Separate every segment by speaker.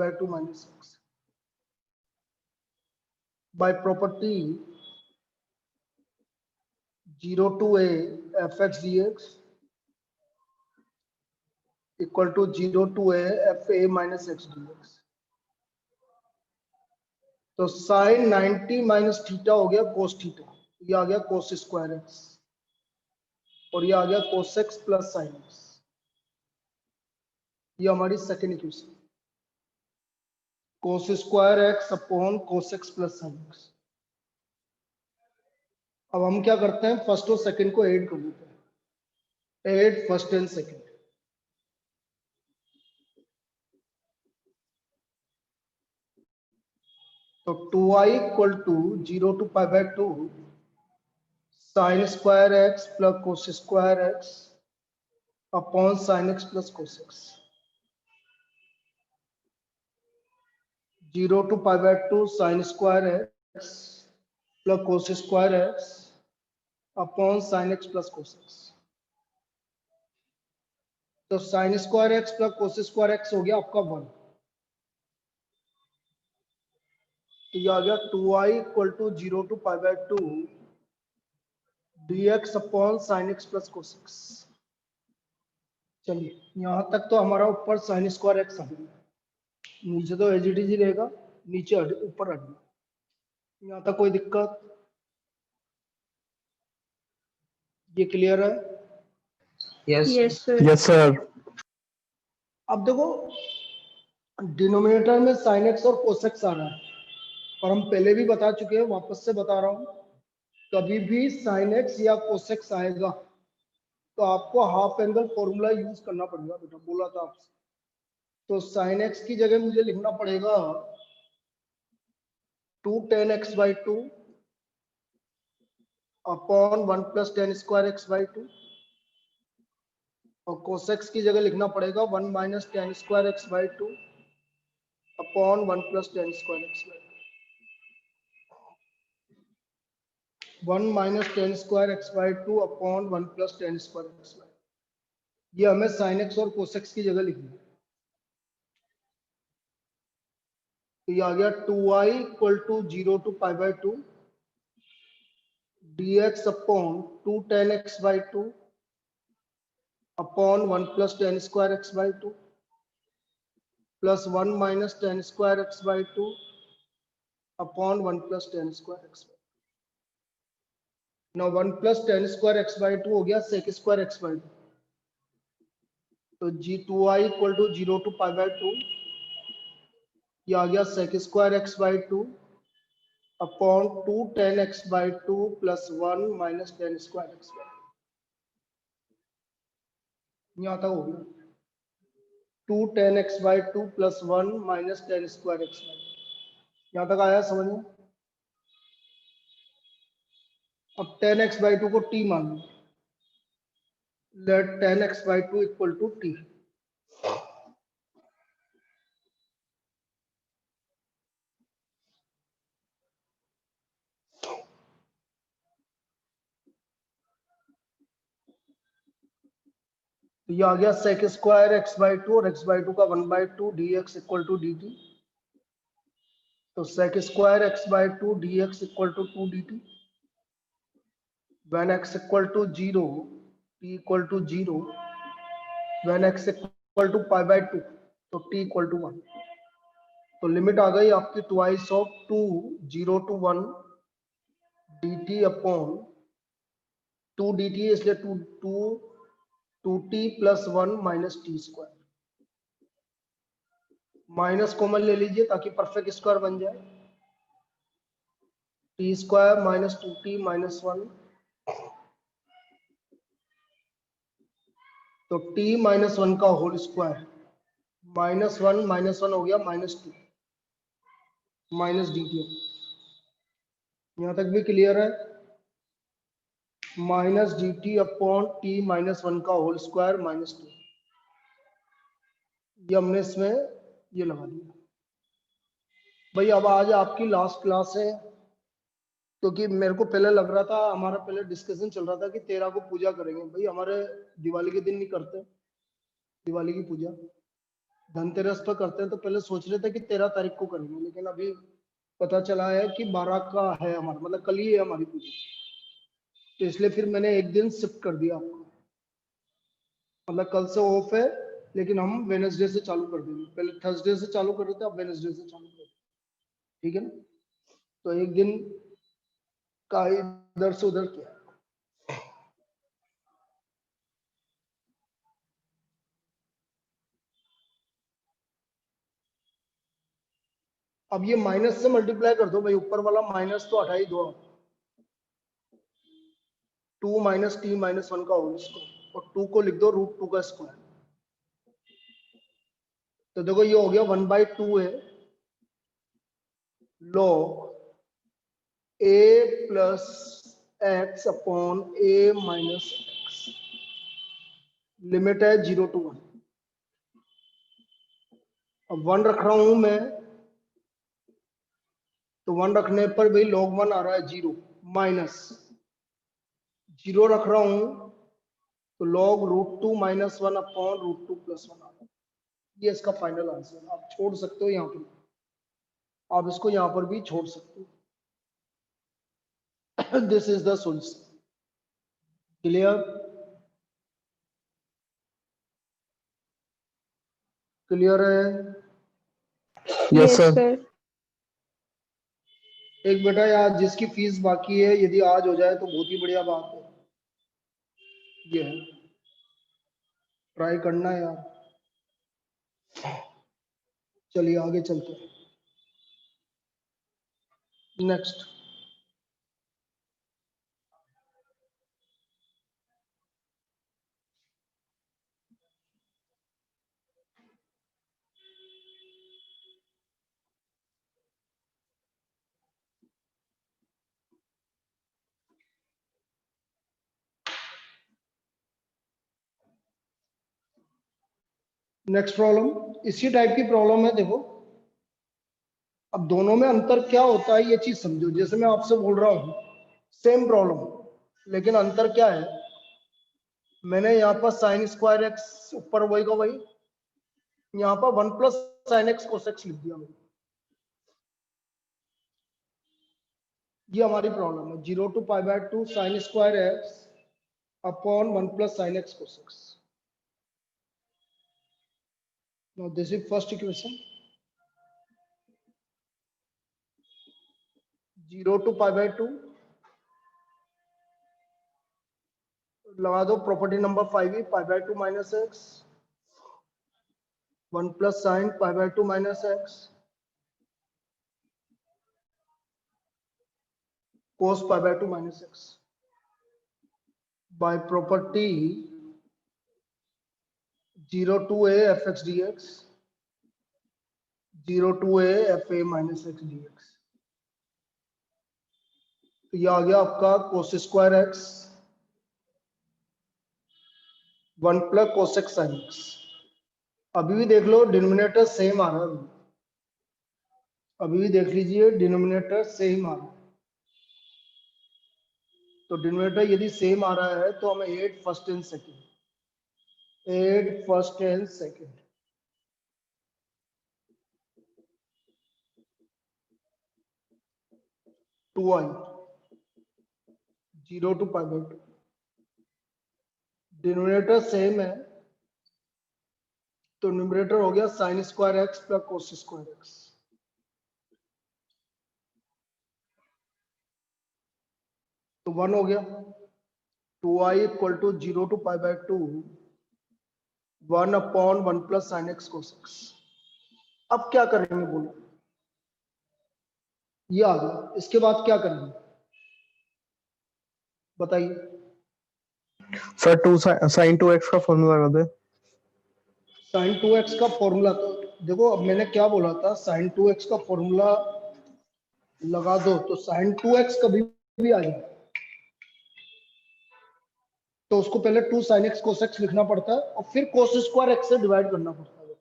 Speaker 1: by 2 minus x. By property 0 to a fx dx equal to 0 to a fa minus x dx. तो sign 90 minus theta हो गया cos theta, ये आ गया कोस square x, और ये आ गया cos x plus sine x. ये हमारी सेकेंड इक्वेशन, कोस square x upon cos x plus sine x. अब हम क्या करते हैं, फर्स्ट और सेकंड को ऐड कर देते हैं, ऐड फर्स्ट एंड सेकंड। तो 2i equal to 0 to pi by 2 sine square x plus cos square x upon sine x plus cos x. 0 to pi by 2 sine square x plus cos square x upon sine x plus cos x. तो sine square x plus cos square x हो गया आपका 1, तो ये आ गया 2i equal to 0 to pi by 2 dx upon sine x plus cos x. चलिए यहां तक तो हमारा ऊपर साइन स्क्वायर एक्स आ गया, नीचे तो एज इट इज ही रहेगा, नीचे ऊपर हट गया। यहां तक कोई दिक्कत? ये क्लियर है?
Speaker 2: Yes
Speaker 3: sir.
Speaker 1: अब देखो डिनोमिनेटर में साइन एक्स और कोस एक्स आ रहा है, और हम पहले भी बता चुके हैं, वापस से बता रहा हूं, कभी भी साइन एक्स या कोस एक्स आएगा तो आपको हाफ एंगल फॉर्मूला यूज करना पड़ेगा बेटा, बोला था आपसे। तो साइन एक्स की जगह मुझे लिखना पड़ेगा 2 tan x by 2 upon 1 plus tan square x by 2, और कोस एक्स की जगह लिखना पड़ेगा 1 minus tan square x by 2 upon 1 plus tan square x by 2। 1 minus tan square x by 2 upon 1 plus tan square x by 2। ये हमें sign x और cos x की जगह लिखनी है। तो ये आ गया 2i equal to 0 to pi by 2 dx upon 2 tan x by 2 upon 1 plus tan square x by 2 plus 1 minus tan square x by 2 upon 1 plus tan square x by. Now 1 plus tan square x by 2 हो गया sec square x by 2। तो g2i equal to 0 to pi by 2, ये आ गया sec square x by 2 upon 2 tan x by 2 plus 1 minus tan square x by 2। यहाँ तक हो गया 2 tan x by 2 plus 1 minus tan square x by 2। यहाँ तक आया समझ में? अब tan x बाई 2 को t मान लो, let tan x by 2 equal to t। तो ये आ गया सेक स्क्वायर एक्स बाई 2 और एक्स बाई 2 का 1 by 2 d x equal to d t. तो sec square x by 2 d x equal to 2 d t. when x equal to 0 t equal to 0, when x equal to pi by 2 तो t equal to 1। तो limit आ गई आपकी twice of 2 0 to 1 dt upon 2 dt, इसलिए 2t plus 1 minus t square. Minus common ले लीजिए ताकि perfect square बन जाए। T square minus 2t minus 1, तो t माइनस 1 का होल स्क्वायर माइनस 1 हो गया माइनस 2 माइनस डी टी। यहां तक भी क्लियर है? Minus d t upon T minus 1 का होल स्क्वायर माइनस 2। ये हमने इसमें ये लगा दिया भाई। अब आज आपकी लास्ट क्लास है, क्योंकि मेरे को पहले लग रहा था, हमारा पहले डिस्कशन चल रहा था कि 13 को पूजा करेंगे। भाई हमारे दिवाली के दिन नहीं करते दिवाली की पूजा, धनतेरस पर करते हैं तो पहले सोच रहे थे कि 13 तारीख को करेंगे, लेकिन अभी पता चला है कि 12 का है हमारा, मतलब कल ही है हमारी पूजा, तो इसलिए फिर मैंने एक दिन शिफ्ट कर दिया आपको। मतलब कल से ऑफ है, लेकिन हम वेडनेसडे से चालू कर देंगे। पहले थर्सडे से चालू कर रहे थे, अब वेडनेसडे से चालू कर रहे हैं। ठीक है ना? तो एक दिन का इधर से उधर किया। अब ये माइनस से मल्टीप्लाई कर दो भाई, ऊपर वाला माइनस तो हटा ही दो आप। 2 माइनस टी माइनस 1 का होल स्क्वायर, और 2 को लिख दो √2 का स्क्वायर। तो देखो ये हो गया 1/2 है log a plus x upon a minus x. Limit है 0 to 1। अब 1 रख रहा हूं मैं, तो 1 रखने पर भाई log 1 आ रहा है 0, माइनस 0 रख रहा हूं तो log √2 माइनस 1 अपॉन √2 प्लस 1 आ रहा है। ये इसका फाइनल आंसर। आप छोड़ सकते हो यहाँ पर, आप इसको यहाँ पर भी छोड़ सकते हो। This is the solution. Clear? Clear है?
Speaker 2: Yes,
Speaker 3: Yes,
Speaker 2: sir.
Speaker 3: sir.
Speaker 1: एक बेटा यार, जिसकी फीस बाकी है, यदि आज हो जाए तो बहुत ही बढ़िया बात है। ये है, ट्राई करना है यार। चलिए आगे चलते हैं। नेक्स्ट, नेक्स्ट प्रॉब्लम इसी टाइप की प्रॉब्लम है। देखो, अब दोनों में अंतर क्या होता है ये चीज समझो। जैसे मैं आपसे बोल रहा हूँ सेम प्रॉब्लम, लेकिन अंतर क्या है, मैंने यहाँ पर साइन स्क्वायर एक्स ऊपर वही का वही, यहाँ पर 1 plus sine x cos x लिख दिया मैंने। ये हमारी प्रॉब्लम है, 0 to π/2 sine square x upon 1 plus sine x cos x. Now this is first equation, 0 to π/2 लगा दो। प्रॉपर्टी नंबर 5 ही, π/2 minus x 1 plus sine π/2 minus x cos π/2 minus x by property 0 to a fx dx 0 to a fa minus x dx। तो ये आ गया आपका cos square x 1 plus cos एक्स sine x. अभी भी देख लो डिनोमिनेटर सेम आ रहा है, अभी भी देख लीजिए डिनोमिनेटर सेम आ रहा है। तो डिनोमिनेटर यदि सेम आ रहा है तो हमें 8 first and second, 8 first and second, two I 0 to π/2। Denominator same है तो न्यूमरेटर हो गया sine square x plus cos square x. तो 1 हो गया, 2i equal to 0 to π/2 1 upon 1 plus sine x cos x. अब क्या करेंगे बोलो, ये आ गया, इसके बाद क्या करेंगे बताइए।
Speaker 2: सर 2 sin 2x का फॉर्मूला लगा दे।
Speaker 1: साइन 2x का फॉर्मूला, तो देखो अब मैंने क्या बोला था, साइन 2x का फॉर्मूला लगा दो तो साइन 2x कभी भी आ जाए तो उसको पहले 2 sin x cos x लिखना पड़ता है और फिर cos स्क्वायर x से डिवाइड करना पड़ता है।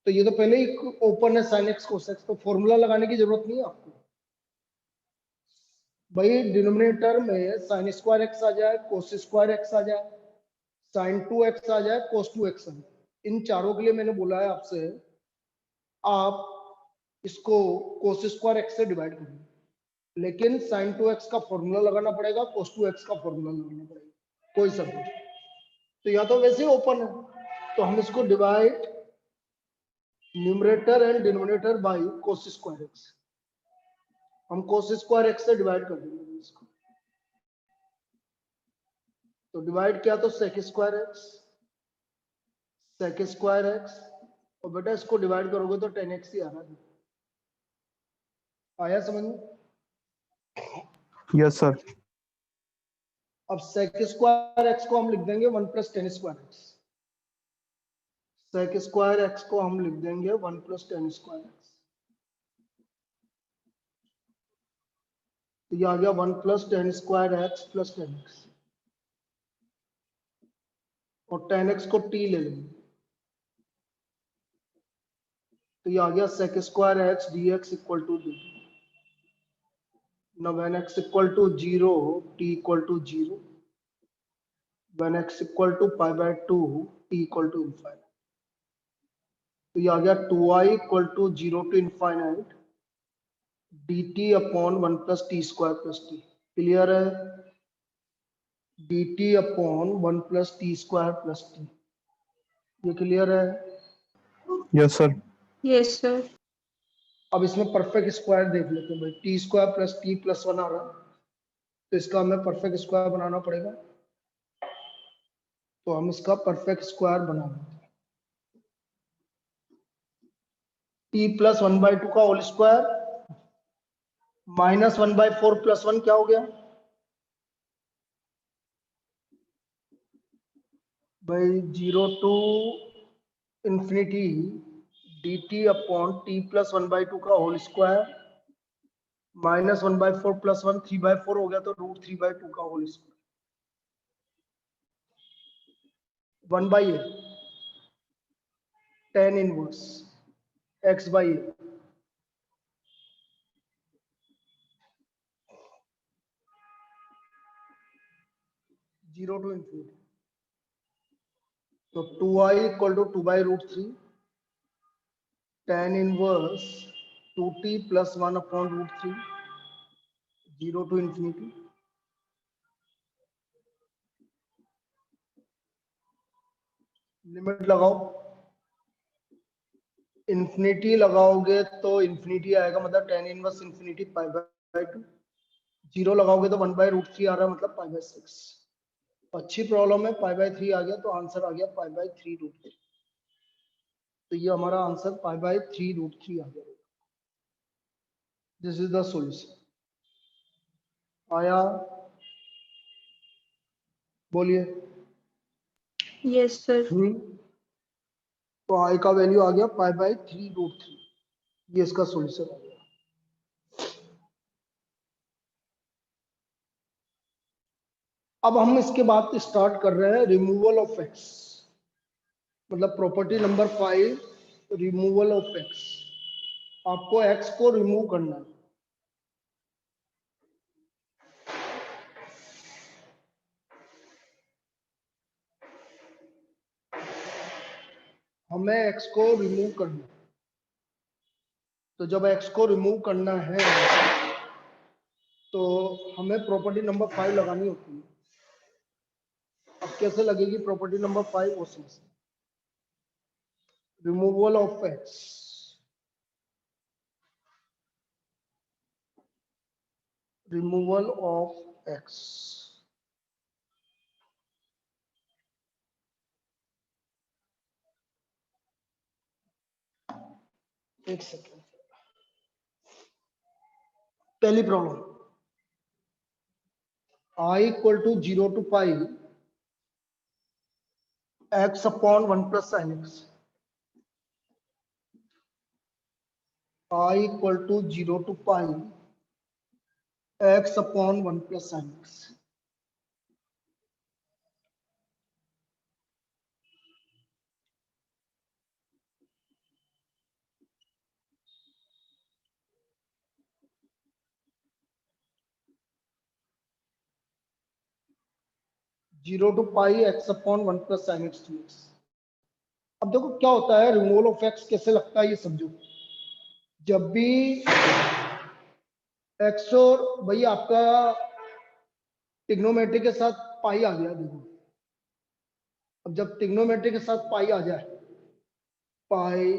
Speaker 1: तो ये तो पहले ही ओपन है sin x cos x, तो फॉर्मूला लगाने की जरूरत नहीं है आपको। भाई डिनोमिनेटर में sin स्क्वायर x आ जाए, cos स्क्वायर x आ जाए, sin 2x आ जाए, cos 2x आ जाए, इन चारों के लिए मैंने बोला है आपसे आप इसको cos स्क्वायर एक्स से डिवाइड करिए, लेकिन sin 2x का फॉर्मूला लगाना पड़ेगा, cos 2x का फॉर्मूला लगाना पड़ेगा, कोई सा भी। तो या तो वैसे ही ओपन है, तो हम इसको divide numerator and denominator by cos square x, हम cos स्क्वायर एक्स से डिवाइड कर देंगे इसको। तो डिवाइड किया तो sec स्क्वायर एक्स, और बेटा इसको डिवाइड करोगे तो 10x ही आ रहा है। आया समझ में?
Speaker 2: Yes, sir.
Speaker 1: अब sec स्क्वायर एक्स को हम लिख देंगे 1 plus tan square x, sec square x को हम लिख देंगे 1 प्लस टेन स्क्वायर एक्स। तो ये आ गया 1 plus tan square x plus 10x, और 10x को t ले लेंगे, तो ये आ गया sec square x dx equal to dt। Now when x equal to 0, t equal to 0, when x equal to pi by 2, t equal to infinite। तो ये आ गया 2i equal to 0 to infinite dt upon 1 plus t square plus t. Clear है? dt upon 1 plus t square plus t, ये clear है?
Speaker 2: Yes, sir.
Speaker 3: Yes, sir.
Speaker 1: अब इसमें perfect square देख लेते हैं भाई, T square plus T plus 1 आ रहा है, तो इसका हमें परफेक्ट स्क्वायर बनाना पड़ेगा। तो हम इसका परफेक्ट स्क्वायर बना लेते हैं। टी प्लस 1/2 का होल स्क्वायर माइनस 1/4 प्लस 1 क्या हो गया भाई? 0 to infinity dt upon t plus 1/2 का होल स्क्वायर माइनस 1/4 प्लस 1 3/4 हो गया, तो √3/2 का whole square 1/8 tan inverse x/8। Zero to infinity, तो 2i equal to 2/√3 tan inverse 2t plus 1 upon √3 0 to infinity. Limit लगाओ, इंफिनिटी लगाओगे तो इंफिनिटी आएगा, मतलब tan inverse infinity pi by 2। Zero लगाओगे तो 1/√3 आ रहा है, मतलब पाई बाय 6। अच्छी प्रॉब्लम है, पाई बाय 3 आ गया, तो आंसर आ गया पाई बाय 3√3। तो ये हमारा आंसर पाई बाय 3√3 आ गया। This is the solution. आया? बोलिए।
Speaker 3: Yes, sir.
Speaker 1: तो आई का वैल्यू आ गया पाई बाय 3√3, ये इसका सॉल्यूशन आ गया। अब हम इसके बाद स्टार्ट कर रहे हैं रिमूवल ऑफ एक्स, मतलब property number 5, removal of x. आपको एक्स को रिमूव करना है। हमें एक्स को रिमूव करना है। तो जब एक्स को रिमूव करना है तो हमें प्रॉपर्टी नंबर 5 लगानी होती है। अब कैसे लगेगी प्रॉपर्टी नंबर 5? वो समझ, removal of x, removal of x. एक सेकेंड, पहली problem, i equal to 0 to pi x upon 1 plus sine x. i equal to 0 to pi x upon 1 plus sine x. Zero to pi x upon 1 plus sine x dx। अब देखो क्या होता है, removal of x कैसे लगता है ये समझो। जब भी एक्स और भाई आपका ट्रिग्नोमेट्री के साथ पाई आ गया, देखो अब जब ट्रिग्नोमेट्री के साथ पाई आ जाए, पाई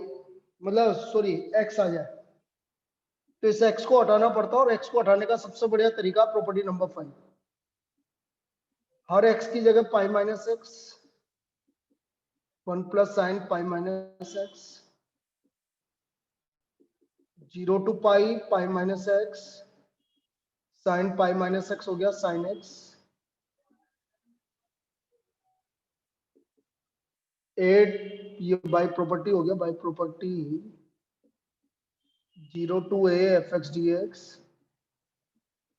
Speaker 1: मतलब सॉरी एक्स आ जाए, तो इस एक्स को हटाना पड़ता है, और एक्स को हटाने का सबसे बढ़िया तरीका प्रॉपर्टी नंबर 5, हर एक्स की जगह pi minus x, 1 plus sine pi minus x, 0 to pi minus x, sine pi minus x हो गया साइन एक्स, 8 ये बाई प्रॉपर्टी हो गया, by property 0 to a f x d x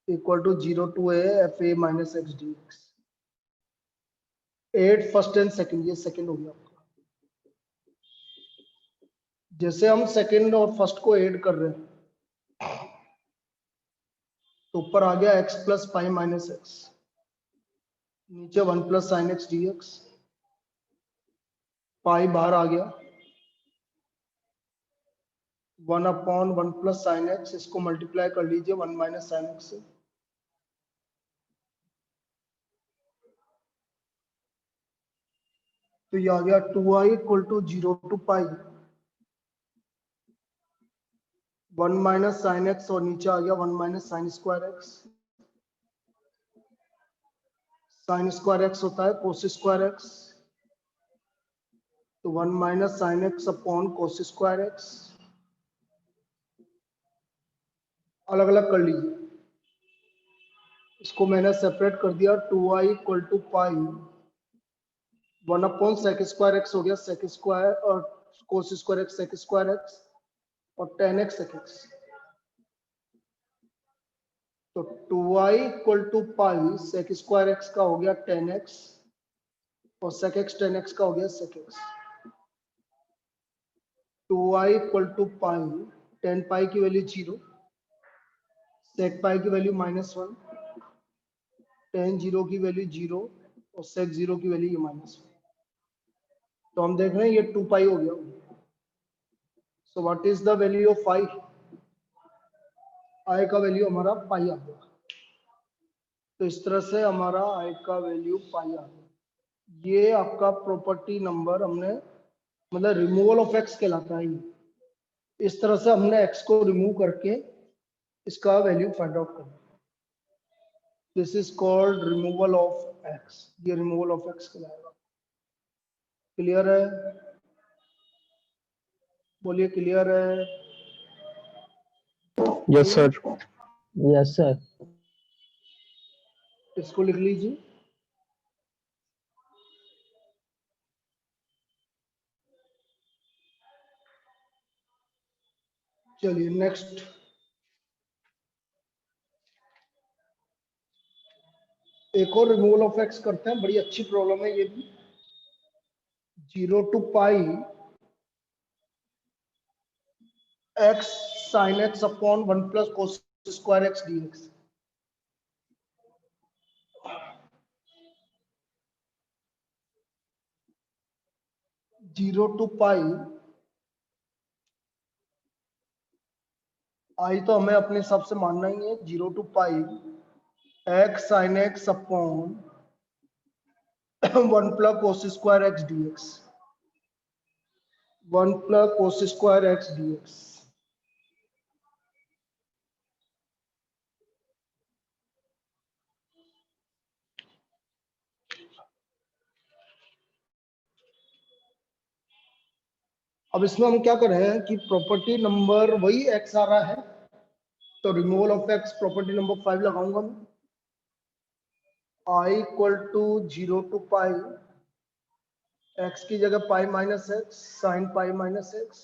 Speaker 1: equal to 0 to a f a minus x d x. 8 first and second, ये second हो गया आपका। जैसे हम सेकंड और फर्स्ट को ऐड कर रहे हैं, तो ऊपर आ गया x plus pi minus x, नीचे 1 plus sine x d x, pi बाहर आ गया, 1 अपॉन 1 प्लस साइन एक्स, इसको मल्टीप्लाई कर लीजिए 1 माइनस साइन एक्स से, तो ये आ गया 2i equal to 0 to pi 1 minus sine x, और नीचे आ गया 1 minus sine square x. Sine square x होता है कोस स्क्वायर एक्स, तो 1 minus sine x upon cos square x. अलग अलग कर लीजिए, इसको मैंने सेपरेट कर दिया, 2i equal to pi 1 upon sec square x हो गया, सेक स्क्वायर और cos square x sec square x, और टेन एक्स सेक एक्स। तो 2i equal to pi sec square x का हो गया टेन एक्स, और सेक एक्स टेन एक्स का हो गया sec x. 2i equal to pi, tan pi की वैल्यू 0, सेक पाई की वैल्यू -1, टेन जीरो की वैल्यू 0, और सेक 0 की वैल्यू -1। तो हम देख रहे हैं ये 2 पाई हो गया। So what is the value of pi? I का वैल्यू हमारा पाई आ गया। तो इस तरह से हमारा आई का वैल्यू पाई आ गया। ये आपका प्रॉपर्टी नंबर हमने, मतलब रिमूवल ऑफ एक्स कहलाता है ये। इस तरह से हमने एक्स को रिमूव करके इसका वैल्यू फाइंड आउट करना। This is called removal of x, ये रिमूवल ऑफ एक्स कहलाएगा। क्लियर है? बोलिए क्लियर है?
Speaker 2: Yes, sir.
Speaker 4: Yes sir.
Speaker 1: इसको लिख लीजिए। चलिए नेक्स्ट, एक और रिमूवल ऑफ एक्स करते हैं, बड़ी अच्छी प्रॉब्लम है ये भी। 0 to pi x sine x upon 1 plus cos square x d x. Zero to pi, I तो हमें अपने हिसाब से मानना ही है, 0 to pi x sine x upon 1 plus cos square x d x, 1 plus cos square x d x. अब इसमें हम क्या कर रहे हैं कि प्रॉपर्टी नंबर वही एक्स आ रहा है, तो removal of x property number 5 लगाऊंगा मैं। I equal to 0 to pi x की जगह pi minus x sine pi minus x,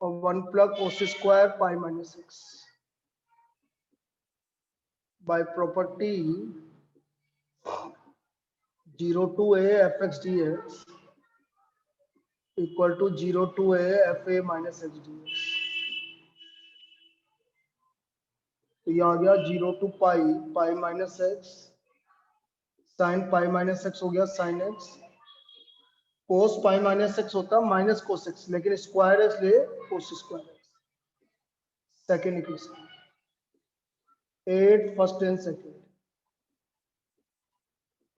Speaker 1: और 1 plus cos square pi minus x by property 0 to a f x d x equal to 0 to a f a minus x d x. तो ये आ गया 0 to pi pi minus x sine pi minus x हो गया sine x, cos pi minus x होता है minus cos x, लेकिन square x ले cos square x. Second equation 8 first and second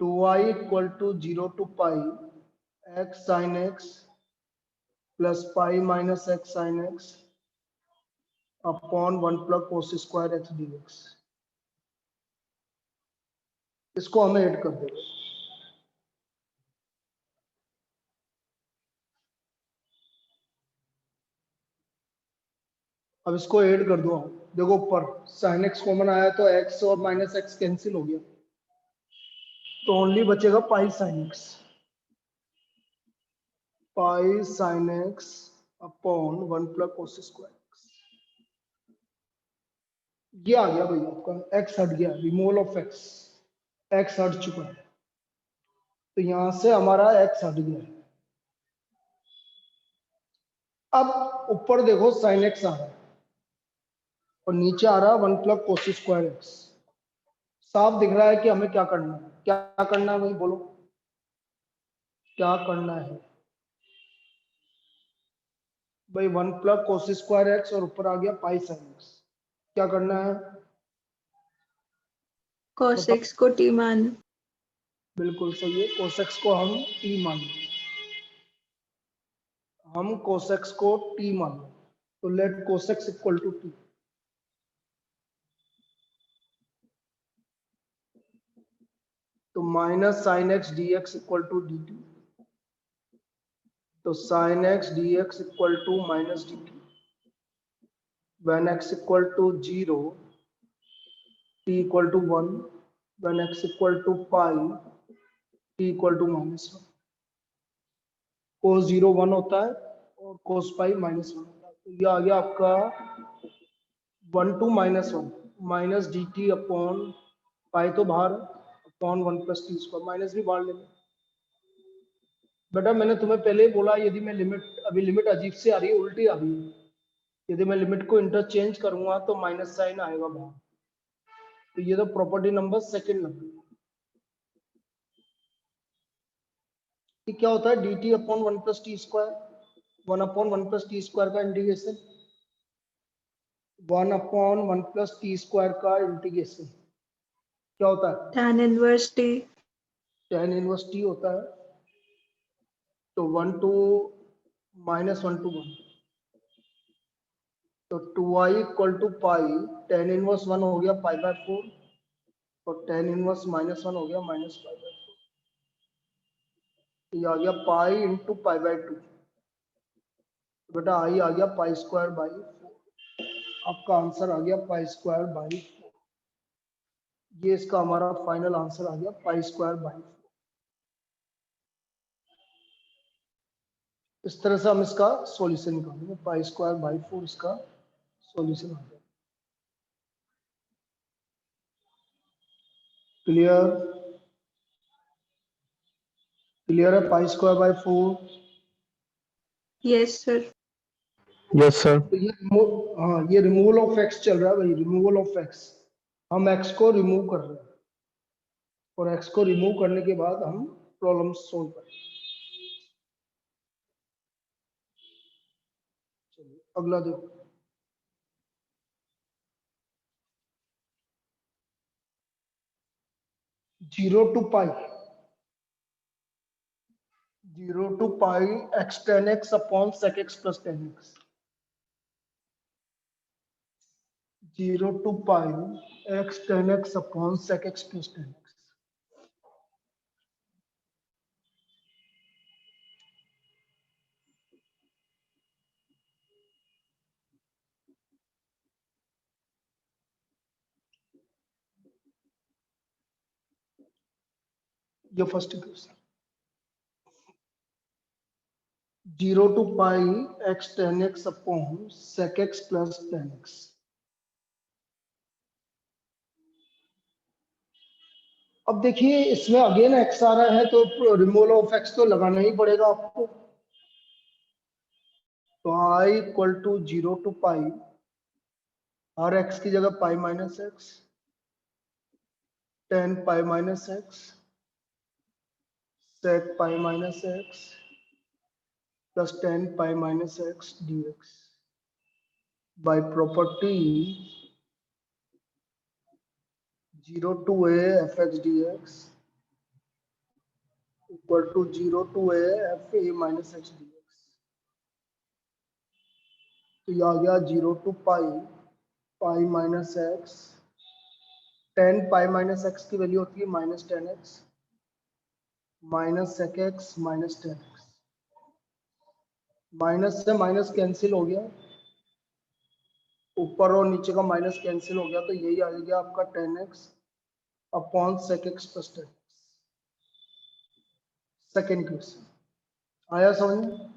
Speaker 1: 2i equal to 0 to pi x sine x plus pi minus x sine x upon 1 plus cos square x d x. इसको हमें add कर देंगे। अब इसको add कर दो आप। देखो ऊपर साइन एक्स कॉमन आया तो एक्स और माइनस एक्स कैंसिल हो गया, तो ओनली बचेगा pi sine x. Pi sine x upon 1 plus cos square x. ये आ गया भाई आपका, एक्स हट गया, रिमूवल ऑफ एक्स, एक्स हट चुका है, तो यहां से हमारा एक्स हट गया है। अब ऊपर देखो साइन एक्स आ रहा है और नीचे आ रहा है 1 प्लस कोस स्क्वायर एक्स। साफ दिख रहा है कि हमें क्या करना है। क्या करना है भाई बोलो, क्या करना है भाई? 1 प्लस कोस स्क्वायर एक्स और ऊपर आ गया पाई साइन एक्स। क्या करना है
Speaker 3: cos
Speaker 1: बताओ?
Speaker 3: x को t मान।
Speaker 1: बिल्कुल सही है, कोस एक्स को हम टी मान लें। हम कोस एक्स को टी मान लें, तो let cos x equal to t. तो minus sine x d x equal to d t. तो sine x d x equal to minus d t when x equal to 0, t equal to 1, when x equal to pi, t equal to -1। Cos 0 1 होता है और कोस पाई -1 होता है। तो ये आ गया आपका 1 to -1 minus d t upon pi तो बाहर upon 1 plus t square, minus भी बाहर लेंगे। बेटा मैंने तुम्हें पहले ही बोला, यदि मैं लिमिट, अभी लिमिट अजीब से आ रही है, उल्टी आ रही है। यदि मैं लिमिट को इंटरचेंज करूंगा तो माइनस साइन आएगा बाहर। तो ये तो प्रॉपर्टी नंबर सेकंड लग कि क्या होता है d t upon 1 plus t square, 1 upon 1 plus t square का integration, 1 upon 1 plus t square का इंटीग्रेशन क्या होता है?
Speaker 3: tan inverse t।
Speaker 1: tan inverse t होता है। तो 1 टू -1 टू 1, तो 2i equal to pi, tan inverse 1 हो गया पाई बाय 4 और tan इनवर्स -1 हो गया माइनस पाई बाय 4। ये आ गया पाई इंटू पाई बाय 2। बेटा आई आ गया पाई स्क्वायर बाई 4। आपका आंसर आ गया पाई स्क्वायर बाई 4। ये इसका हमारा फाइनल आंसर आ गया पाई स्क्वायर बाई 4। इस तरह से हम इसका सॉल्यूशन निकालेंगे, पाई स्क्वायर बाई 4 इसका सॉल्यूशन आ गया। क्लियर? क्लियर है पाई square by 4?
Speaker 3: yes sir।
Speaker 2: Yes, sir.
Speaker 1: तो ये हाँ ये रिमूवल ऑफ एक्स चल रहा है भाई, रिमूवल ऑफ एक्स। हम एक्स को रिमूव कर रहे हैं और एक्स को रिमूव करने के बाद हम प्रॉब्लम सोल्व करेंगे। चलिए अगला देखो। Zero to pi x tan x upon sec x plus 10x। 0 to pi x tan x upon sec x plus 10x। ये first equation. 0 to pi x tan x upon sec x plus 10x। अब देखिए इसमें again x आ रहा है तो removal of x तो लगाना ही पड़ेगा आपको। तो I equal to 0 to pi, हर एक्स की जगह pi minus x, 10 pi minus x, sec pi minus x plus 10 pi minus x dx by property 0 to a fx dx equal to 0 to a fa minus x dx। तो ये आ गया 0 to pi minus x, 10 pi minus x की value होती है minus 10x minus sec x minus 10x, minus से minus cancel हो गया, ऊपर और नीचे का माइनस कैंसिल हो गया, तो यही आ गया आपका 10x upon sec x plus 10x। Second question आया समझ में?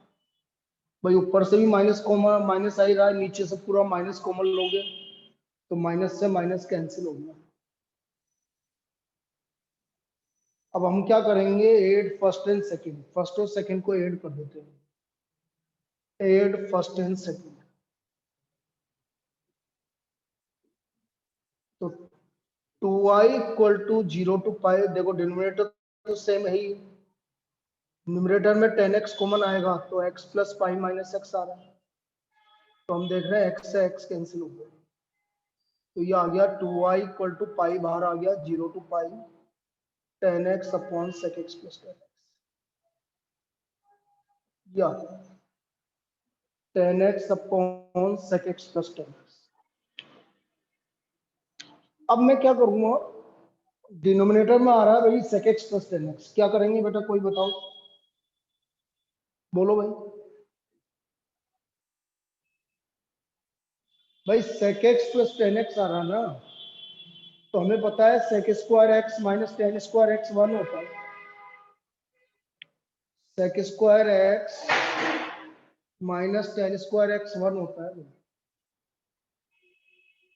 Speaker 1: भाई ऊपर से भी माइनस कॉमन माइनस आ ही रहा है, नीचे से पूरा माइनस कॉमन लोगे तो माइनस से माइनस कैंसिल हो गया। अब हम क्या करेंगे, add first and second, first और सेकंड को ऐड कर देते हैं, ऐड फर्स्ट एंड सेकंड। तो 2i इक्वल टू 0 टू पाई, देखो डिनोमिनेटर तो सेम है ही, न्यूमरेटर में 10x कॉमन आएगा तो x plus pi minus x आ रहा है, तो हम देख रहे हैं x से x कैंसिल हो गया, तो ये आ गया 2i इक्वल टू पाई, बाहर आ गया 0 to pi 10x upon sec x plus 10x, या 10x upon sec x plus 10x। अब मैं क्या करूंगा, डिनोमिनेटर में आ रहा है भाई सेक एक्स प्लस 10x, क्या करेंगे बेटा कोई बताओ, बोलो भाई। भाई सेक एक्स प्लस 10x आ रहा ना, तो हमें पता है sec square x minus 10 square x 1 होता है, sec square x minus 10 square x 1 होता है।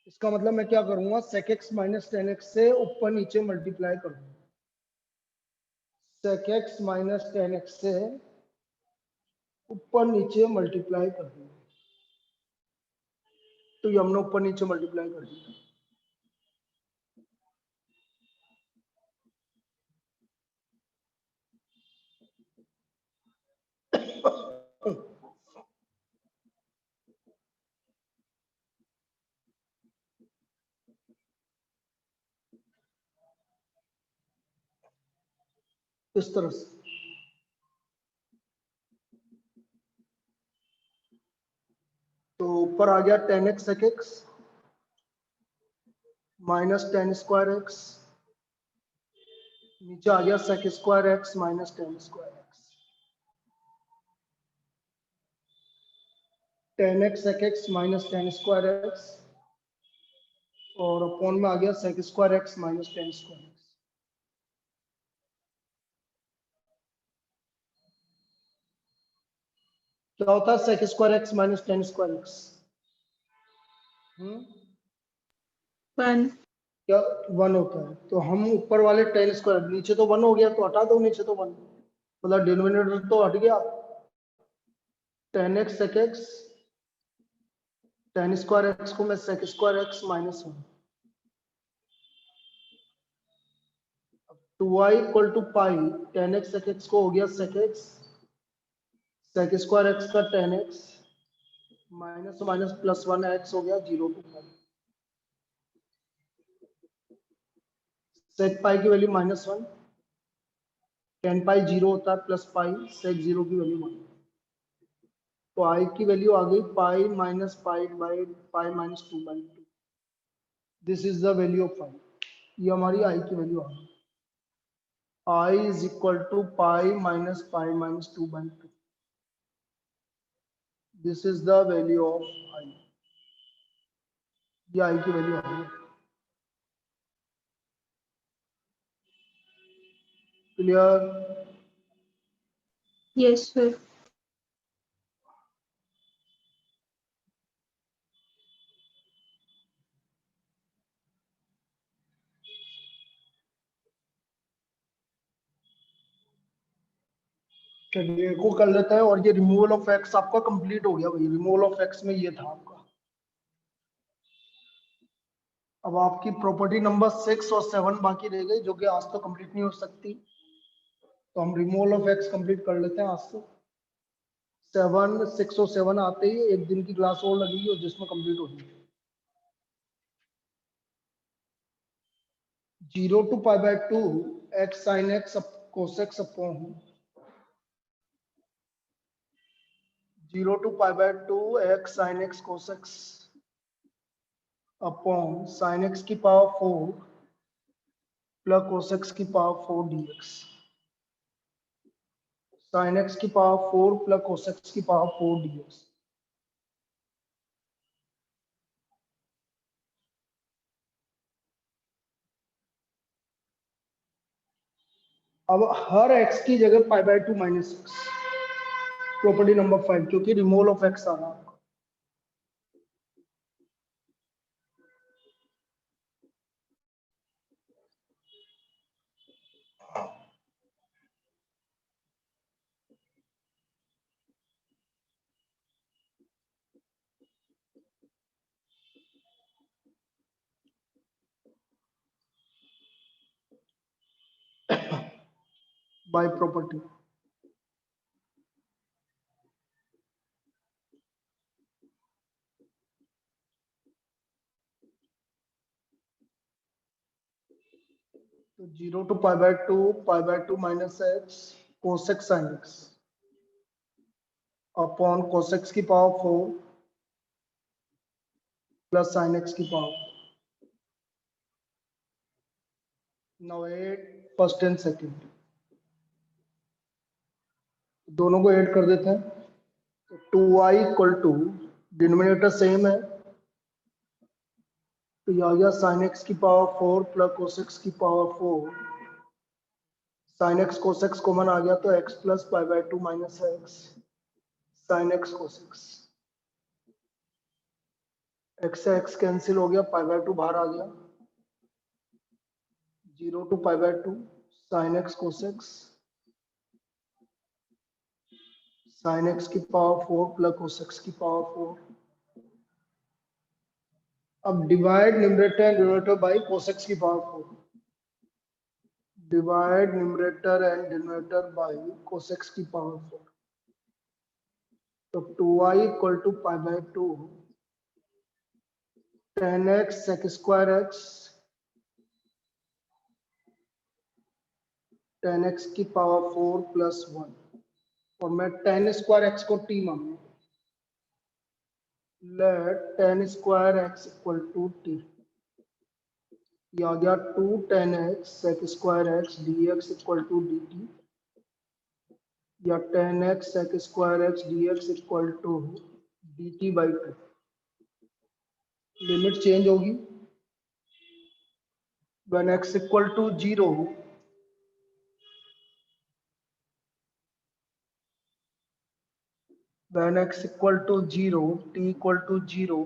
Speaker 1: इसका मतलब मैं क्या करूंगा, सेक एक्स माइनस 10x से ऊपर नीचे मल्टीप्लाई कर दूंगा, सेक एक्स माइनस 10x से ऊपर नीचे मल्टीप्लाई कर दूंगा, तो ये हमने ऊपर नीचे मल्टीप्लाई कर दिया। इस तरह से तो ऊपर आ गया 10x sec x minus 10 square x, नीचे आ गया sec square x minus 10 square x, 10x sec x minus 10 square x और अपॉन में आ गया sec square x minus 10 square x. क्या होता है sec square x minus 10 square x?
Speaker 3: 1।
Speaker 1: क्या 1 होता है, तो हम ऊपर वाले 10 स्क्वायर, नीचे तो 1 हो गया तो हटा दो नीचे तो 1, मतलब डिनोमिनेटर तो हट गया, 10x sec x 10 square x को मैं sec square x minus 1, 2i equal to pi 10x sec x को हो गया sec x sec square x का 10x minus minus plus 1 x हो गया 0 टू पाई, सेक पाई की वैल्यू -1, 10 पाई 0 होता है प्लस पाई सेक 0 की वैल्यू 1, तो आई की वैल्यू आ गई pi minus pi by pi minus 2/2, this is the value of I, ये हमारी आई की वैल्यू आ गई, I is equal to pi minus 2/2, this is the value of I, ये आई की वैल्यू आ गई। क्लियर?
Speaker 3: Yes, sir.
Speaker 1: चलिए को कर लेते हैं, और ये रिमूवल ऑफ एक्स आपका कंप्लीट हो गया भाई, रिमूवल ऑफ एक्स में ये था आपका। अब आपकी प्रॉपर्टी नंबर 6 और 7 बाकी रह गई, जो कि आज तो कंप्लीट नहीं हो सकती, तो हम रिमूवल ऑफ एक्स कंप्लीट कर लेते हैं आज से। 6 और 7 आते ही एक दिन की क्लास और लगेगी और जिसमें कंप्लीट हो जाएगी। 0 to pi by 2 x sin x cos x upon 0 to pi by 2 x sin x cos x upon sin x की पावर 4 प्लस cos x की पावर 4 dx। sin x की पावर 4 प्लस cos x की power 4 dx। अब हर x की जगह पाई by 2 minus x, property number 5, क्योंकि removal of x आ रहा है। बाय प्रॉपर्टी तो 0 to pi by 2 minus x cos x sin x upon cos x की पावर 4 प्लस sin x की power. Now add first and second, दोनों को add कर देते हैं। तो 2i equal to, denominator same है तो ये आ गया sin x की पावर 4 प्लस cos x की power 4। sin x cos x common आ गया तो x plus pi by 2 minus x sin x cos x। x से x कैंसिल हो गया, पाई बाय 2 बाहर आ गया। 0 to pi by 2 sin x cos x sin x की पावर 4 प्लस cos x की पावर 4। अब divide numerator and denominator by cos x की power 4। Divide numerator and denominator by cos x की पावर 4। तो 2i equal to pi by 2 10x sec square x 10x की power 4 plus 1, और मैं 10 square x को t मानूंगा। Let 10 square x equal to t, ये आ गया 2 10x sec square x dx equal to dt, या 10x sec square x dx equal to dt by 2। Limit change होगी when x equal to 0 when x equal to 0 t equal to 0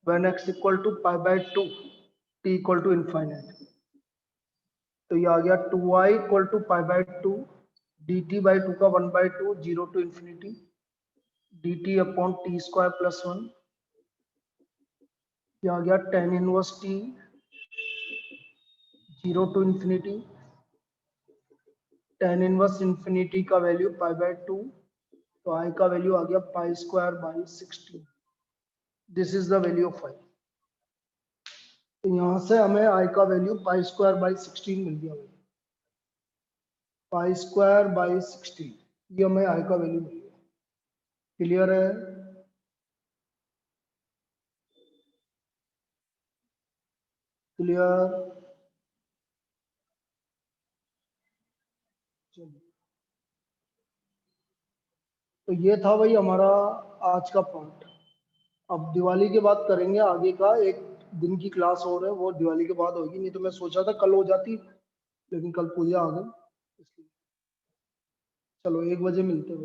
Speaker 1: when x equal to pi by 2 t equal to infinite. तो ये आ गया 2i equal to pi by 2 dt by 2 का 1 by 2 0 to infinity dt upon t square plus 1। ये आ गया 10 inverse t 0 to infinity 10 inverse infinity का value pi by 2, तो i का वैल्यू आ गया pi square by 16। This is the value of i। तो यहाँ से हमें i का वैल्यू पाई स्क्वायर बाई 16 मिल गया। पाई स्क्वायर बाई 16, ये हमें i का वैल्यू मिल गया। क्लियर है? क्लियर? तो ये था भाई हमारा आज का पार्ट। अब दिवाली के बाद करेंगे आगे का, एक दिन की क्लास और है वो दिवाली के बाद होगी, नहीं तो मैं सोचा था कल हो जाती, लेकिन कल पूजा आ गई इसलिए। चलो 1 बजे मिलते हैं।